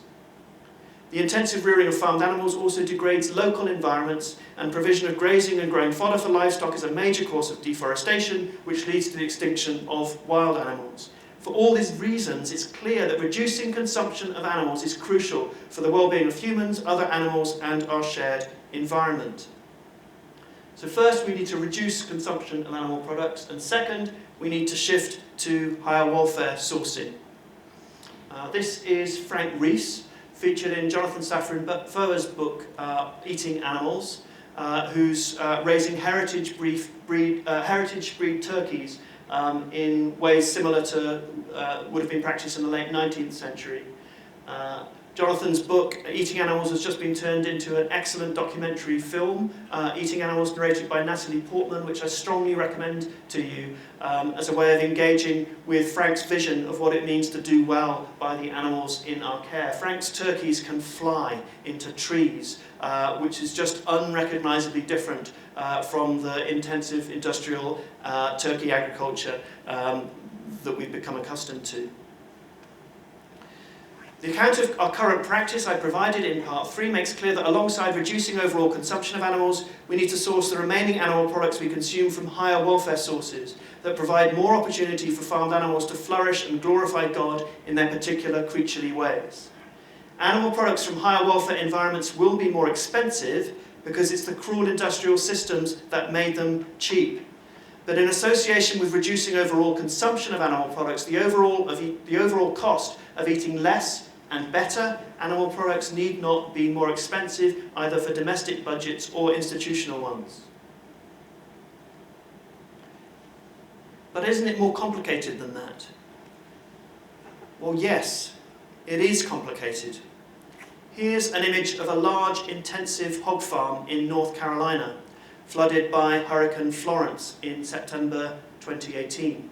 The intensive rearing of farmed animals also degrades local environments, and provision of grazing and growing fodder for livestock is a major cause of deforestation, which leads to the extinction of wild animals. For all these reasons, it's clear that reducing consumption of animals is crucial for the well-being of humans, other animals, and our shared environment. So first, we need to reduce consumption of animal products, and second, we need to shift to higher welfare sourcing. This is Frank Rees, featured in Jonathan Safran Foer's book, Eating Animals, who's raising heritage breed turkeys in ways similar to would have been practiced in the late 19th century. Jonathan's book, Eating Animals, has just been turned into an excellent documentary film, Eating Animals, narrated by Natalie Portman, which I strongly recommend to you as a way of engaging with Frank's vision of what it means to do well by the animals in our care. Frank's turkeys can fly into trees, which is just unrecognisably different from the intensive industrial turkey agriculture that we've become accustomed to. The account of our current practice I provided in part 3 makes clear that alongside reducing overall consumption of animals, we need to source the remaining animal products we consume from higher welfare sources that provide more opportunity for farmed animals to flourish and glorify God in their particular creaturely ways. Animal products from higher welfare environments will be more expensive because it's the cruel industrial systems that made them cheap. But in association with reducing overall consumption of animal products, the overall cost of eating less and better animal products need not be more expensive either for domestic budgets or institutional ones. But isn't it more complicated than that? Well, yes, it is complicated. Here's an image of a large, intensive hog farm in North Carolina, flooded by Hurricane Florence in September 2018.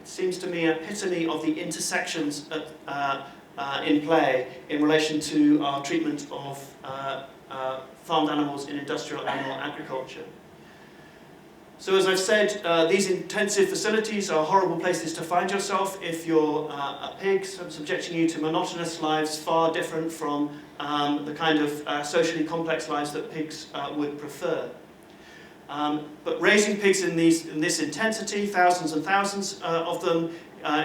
It seems to me an epitome of the intersections in play in relation to our treatment of farmed animals in industrial animal agriculture. So as I've said, these intensive facilities are horrible places to find yourself if you're a pig, subjecting you to monotonous lives far different from the kind of socially complex lives that pigs would prefer. But raising pigs in this intensity, thousands and thousands of them,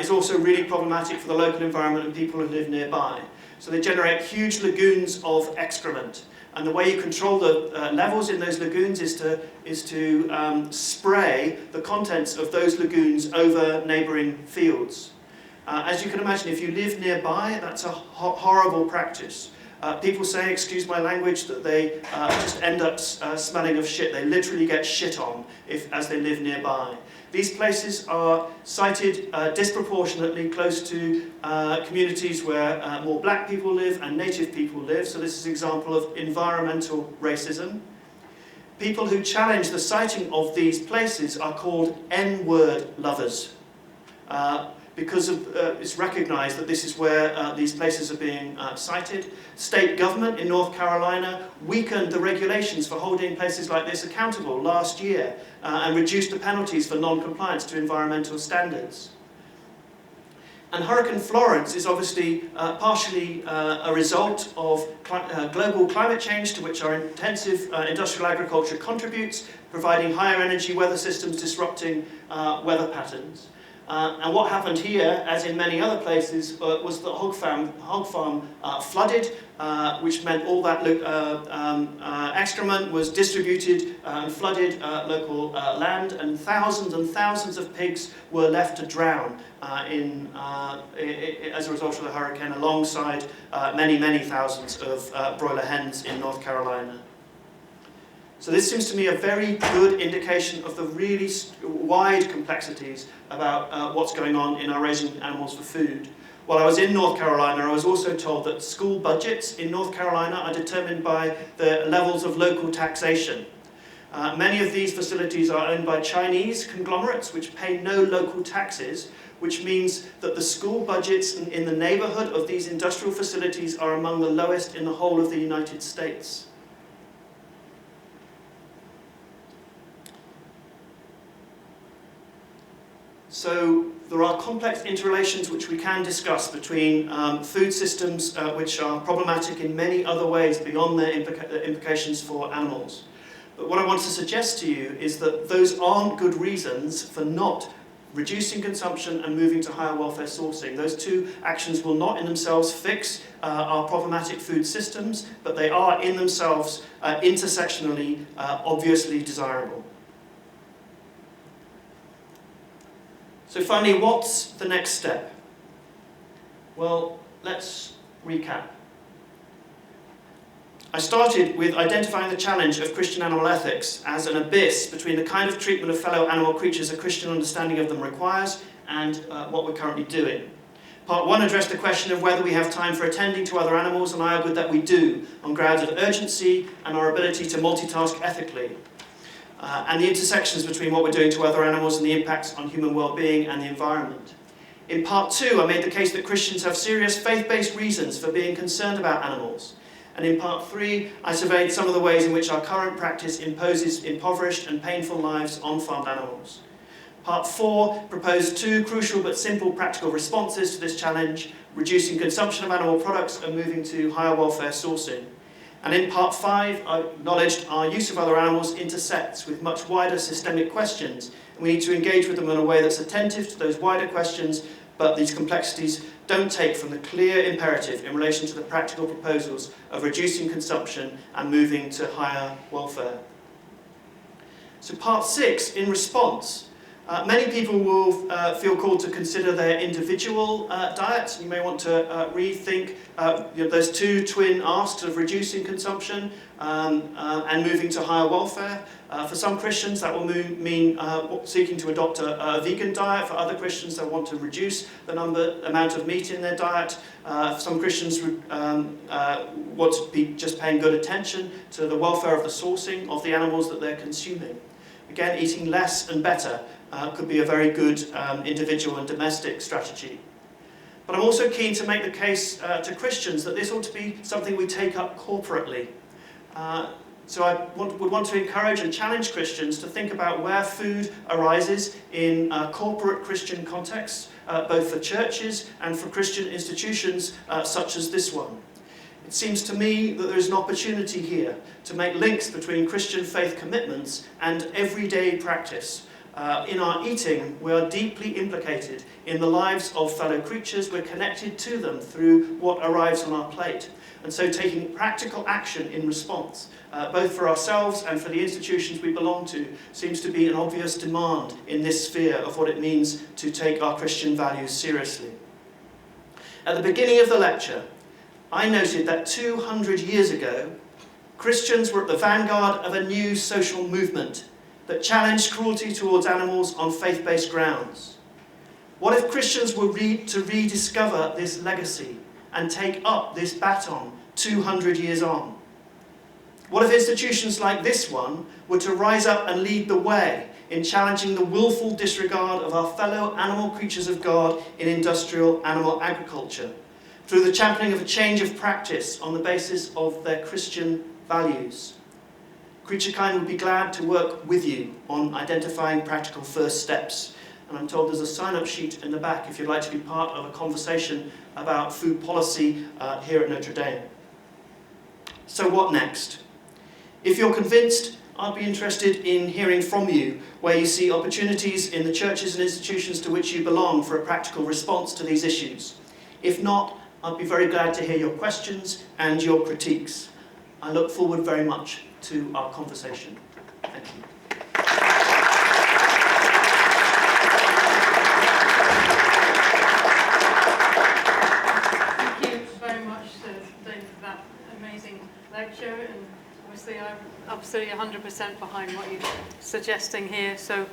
is also really problematic for the local environment and people who live nearby. So they generate huge lagoons of excrement. And the way you control the levels in those lagoons is to spray the contents of those lagoons over neighbouring fields. As you can imagine, if you live nearby, that's a horrible practice. People say, excuse my language, that they just end up smelling of shit. They literally get shit on as they live nearby. These places are sited disproportionately close to communities where more black people live and native people live. So this is an example of environmental racism. People who challenge the siting of these places are called N-word lovers. Because it's recognised that this is where these places are being cited. State government in North Carolina weakened the regulations for holding places like this accountable last year and reduced the penalties for non-compliance to environmental standards. And Hurricane Florence is obviously partially a result of global climate change to which our intensive industrial agriculture contributes, providing higher energy weather systems disrupting weather patterns. And what happened here, as in many other places, was that hog farm flooded, which meant all that excrement was distributed and flooded local land, and thousands of pigs were left to drown as a result of the hurricane, alongside many thousands of broiler hens in North Carolina. So this seems to me a very good indication of the really wide complexities about what's going on in our raising animals for food. While I was in North Carolina, I was also told that school budgets in North Carolina are determined by the levels of local taxation. Many of these facilities are owned by Chinese conglomerates which pay no local taxes, which means that the school budgets in the neighbourhood of these industrial facilities are among the lowest in the whole of the United States. So there are complex interrelations which we can discuss between food systems which are problematic in many other ways beyond their implications for animals. But what I want to suggest to you is that those aren't good reasons for not reducing consumption and moving to higher welfare sourcing. Those two actions will not in themselves fix our problematic food systems, but they are in themselves intersectionally obviously desirable. So finally, what's the next step? Well, let's recap. I started with identifying the challenge of Christian animal ethics as an abyss between the kind of treatment of fellow animal creatures a Christian understanding of them requires and what we're currently doing. Part 1 addressed the question of whether we have time for attending to other animals, and I argued that we do, on grounds of urgency and our ability to multitask ethically, and the intersections between what we're doing to other animals and the impacts on human well-being and the environment. In Part 2, I made the case that Christians have serious faith-based reasons for being concerned about animals. And in Part 3, I surveyed some of the ways in which our current practice imposes impoverished and painful lives on farmed animals. Part 4 proposed 2 crucial but simple practical responses to this challenge, reducing consumption of animal products and moving to higher welfare sourcing. And in Part 5, I acknowledged our use of other animals intersects with much wider systemic questions, and we need to engage with them in a way that's attentive to those wider questions, but these complexities don't take from the clear imperative in relation to the practical proposals of reducing consumption and moving to higher welfare. So Part 6, in response, many people will feel called to consider their individual diets. You may want to rethink those 2 twin asks of reducing consumption and moving to higher welfare. For some Christians, that will mean seeking to adopt a vegan diet. For other Christians, they want to reduce the amount of meat in their diet. Some Christians would want to be just paying good attention to the welfare of the sourcing of the animals that they're consuming. Again, eating less and better could be a very good individual and domestic strategy. But I'm also keen to make the case to Christians that this ought to be something we take up corporately. So I would want to encourage and challenge Christians to think about where food arises in corporate Christian contexts, both for churches and for Christian institutions such as this one. It seems to me that there is an opportunity here to make links between Christian faith commitments and everyday practice. In our eating, we are deeply implicated in the lives of fellow creatures. We're connected to them through what arrives on our plate. And so taking practical action in response, both for ourselves and for the institutions we belong to, seems to be an obvious demand in this sphere of what it means to take our Christian values seriously. At the beginning of the lecture, I noted that 200 years ago, Christians were at the vanguard of a new social movement that challenged cruelty towards animals on faith-based grounds. What if Christians were to rediscover this legacy and take up this baton 200 years on? What if institutions like this one were to rise up and lead the way in challenging the willful disregard of our fellow animal creatures of God in industrial animal agriculture, through the championing of a change of practice on the basis of their Christian values? CreatureKind would be glad to work with you on identifying practical first steps. And I'm told there's a sign-up sheet in the back if you'd like to be part of a conversation about food policy here at Notre Dame. So what next? If you're convinced, I'd be interested in hearing from you where you see opportunities in the churches and institutions to which you belong for a practical response to these issues. If not, I'd be very glad to hear your questions and your critiques. I look forward very much to our conversation. Thank you. Thank you very much to David for that amazing lecture, and obviously I'm absolutely 100% behind what you're suggesting here. So,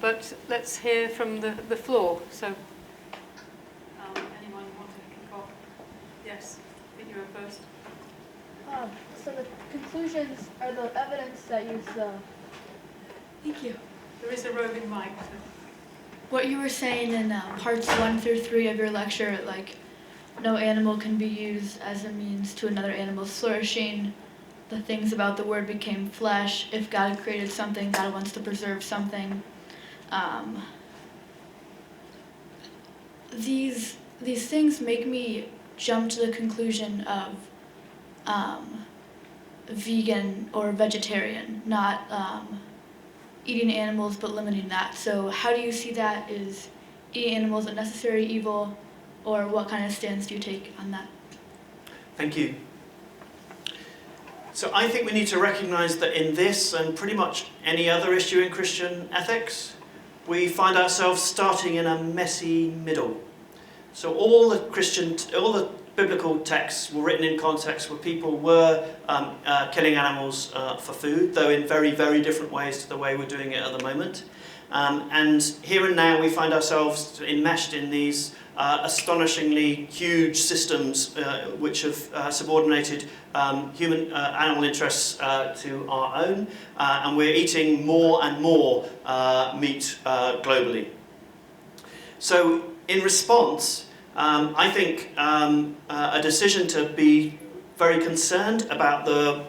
but let's hear from the floor. So, anyone want to kick off? Yes, I think you were first. So the conclusions are the evidence that use the... Thank you. There is a roving mic. So. What you were saying in parts 1 through 3 of your lecture, like no animal can be used as a means to another animal's flourishing. The things about the word became flesh. If God created something, God wants to preserve something. These things make me jump to the conclusion of vegan or vegetarian, not eating animals but limiting that. So how do you see that? Is eating animals a necessary evil, or what kind of stance do you take on that? Thank you. So I think we need to recognize that in this and pretty much any other issue in Christian ethics, we find ourselves starting in a messy middle. So all the biblical texts were written in contexts where people were killing animals for food, though in very, very different ways to the way we're doing it at the moment. And here and now we find ourselves enmeshed in these astonishingly huge systems which have subordinated human animal interests to our own, and we're eating more and more meat globally. So in response, I think a decision to be very concerned about the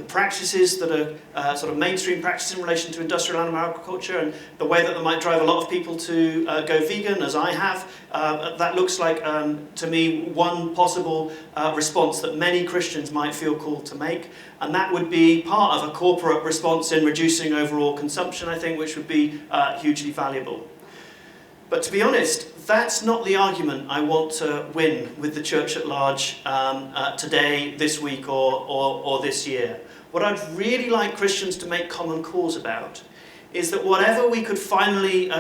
practices that are sort of mainstream practices in relation to industrial animal agriculture and the way that might drive a lot of people to go vegan, as I have, that looks like, to me, one possible response that many Christians might feel called to make, and that would be part of a corporate response in reducing overall consumption, I think, which would be hugely valuable. But to be honest, that's not the argument I want to win with the church at large today, this week, or this year. What I'd really like Christians to make common cause about is that whatever we could finally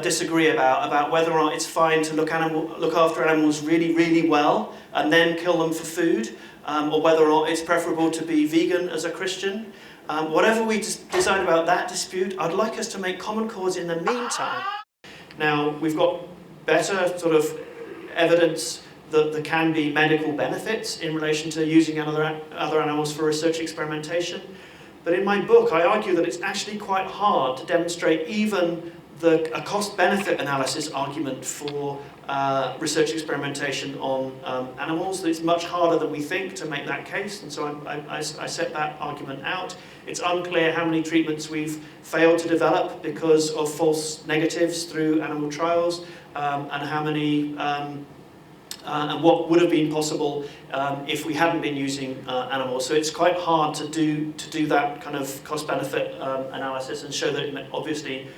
disagree about whether or not it's fine to look after animals really, really well and then kill them for food, or whether or not it's preferable to be vegan as a Christian, whatever we decide about that dispute, I'd like us to make common cause in the meantime. Now, we've got better sort of evidence that there can be medical benefits in relation to using other animals for research experimentation. But in my book, I argue that it's actually quite hard to demonstrate even a cost-benefit analysis argument for research experimentation on animals. It's much harder than we think to make that case, and so I set that argument out. It's unclear how many treatments we've failed to develop because of false negatives through animal trials, and how many, and what would have been possible if we hadn't been using animals. So it's quite hard to do that kind of cost-benefit analysis and show that it obviously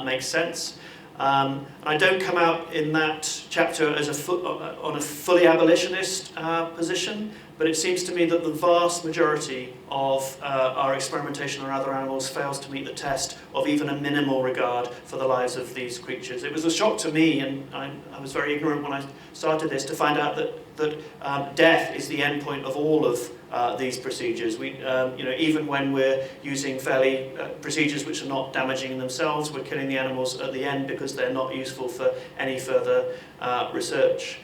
makes sense. I don't come out in that chapter as on a fully abolitionist position, but it seems to me that the vast majority of our experimentation on other animals fails to meet the test of even a minimal regard for the lives of these creatures. It was a shock to me, and I was very ignorant when I started this, to find out that death is the end point of all of these procedures. Even when we're using fairly procedures which are not damaging in themselves, we're killing the animals at the end because they're not useful for any further research.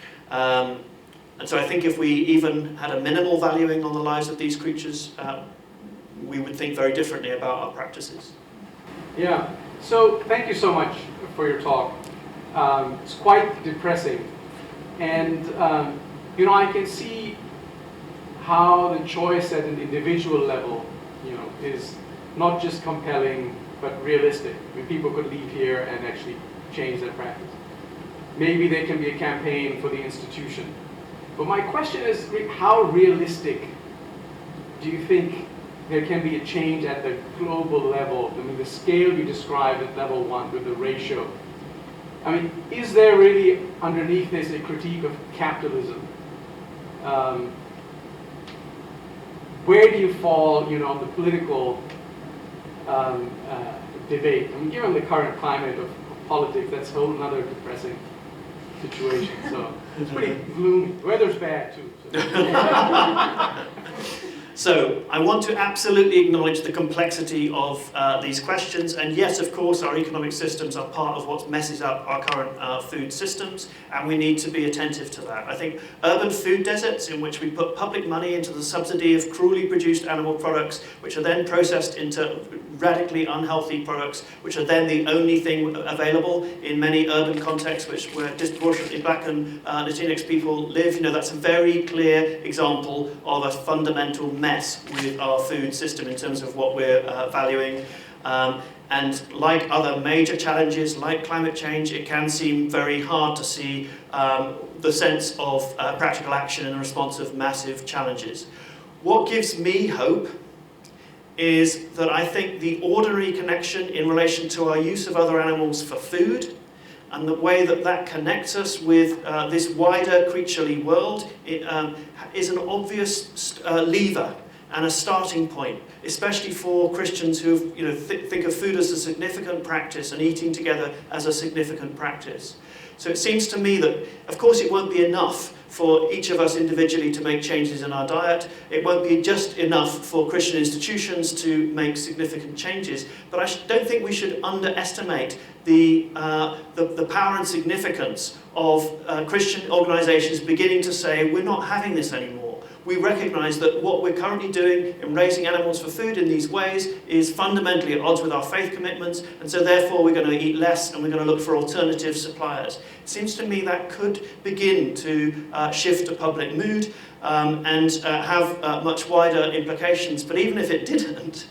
And so I think if we even had a minimal valuing on the lives of these creatures, we would think very differently about our practices. Yeah, so thank you so much for your talk. It's quite depressing. And, I can see how the choice at an individual level, is not just compelling, but realistic. I mean, people could leave here and actually change their practice. Maybe there can be a campaign for the institution. But my question is, how realistic do you think there can be a change at the global level? I mean, the scale you described at level 1 with the ratio. I mean, is there really underneath this a critique of capitalism? Where do you fall, on the political debate? I mean, given the current climate of politics, that's a whole other depressing situation. So it's pretty gloomy. Weather's bad too. So I want to absolutely acknowledge the complexity of these questions, and yes, of course, our economic systems are part of what messes up our current food systems, and we need to be attentive to that. I think urban food deserts, in which we put public money into the subsidy of cruelly produced animal products, which are then processed into radically unhealthy products, which are then the only thing available in many urban contexts where disproportionately Black and Latinx people live. That's a very clear example of a fundamental mess with our food system in terms of what we're valuing. And like other major challenges, like climate change, it can seem very hard to see the sense of practical action in response of massive challenges. What gives me hope is that I think the ordinary connection in relation to our use of other animals for food and the way that connects us with this wider creaturely world is an obvious lever and a starting point, especially for Christians who think of food as a significant practice and eating together as a significant practice. So it seems to me that, of course, it won't be enough for each of us individually to make changes in our diet. It won't be just enough for Christian institutions to make significant changes. But I don't think we should underestimate the power and significance of Christian organisations beginning to say, we're not having this anymore. We recognise that what we're currently doing in raising animals for food in these ways is fundamentally at odds with our faith commitments, and so therefore we're going to eat less and we're going to look for alternative suppliers. It seems to me that could begin to shift a public mood and have much wider implications. But even if it didn't,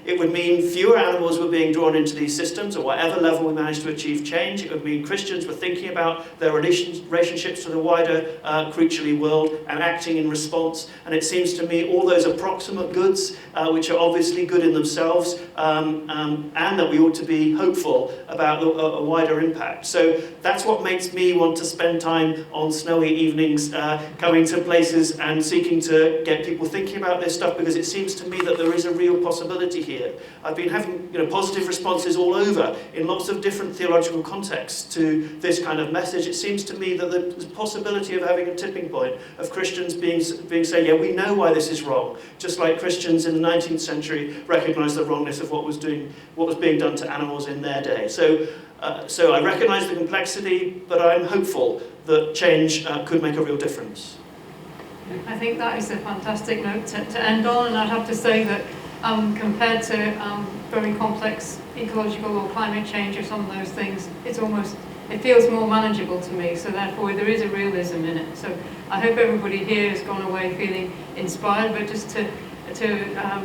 it would mean fewer animals were being drawn into these systems, or whatever level we managed to achieve change. It would mean Christians were thinking about their relationships to the wider creaturely world and acting in response. And it seems to me all those approximate goods, which are obviously good in themselves, and that we ought to be hopeful about a wider impact. So that's what makes me want to spend time on snowy evenings, coming to places and seeking to get people thinking about this stuff, because it seems to me that there is a real possibility here. I've been having positive responses all over in lots of different theological contexts to this kind of message. It seems to me that there's a possibility of having a tipping point, of Christians being saying, yeah, we know why this is wrong, just like Christians in the 19th century recognised the wrongness of what was being done to animals in their day. So I recognise the complexity, but I'm hopeful that change could make a real difference. I think that is a fantastic note to end on, and I'd have to say that compared to very complex ecological or climate change or some of those things, it feels more manageable to me, so therefore there is a realism in it. So I hope everybody here has gone away feeling inspired, but just to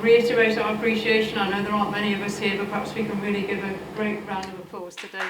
reiterate our appreciation, I know there aren't many of us here, but perhaps we can really give a great round of applause to David.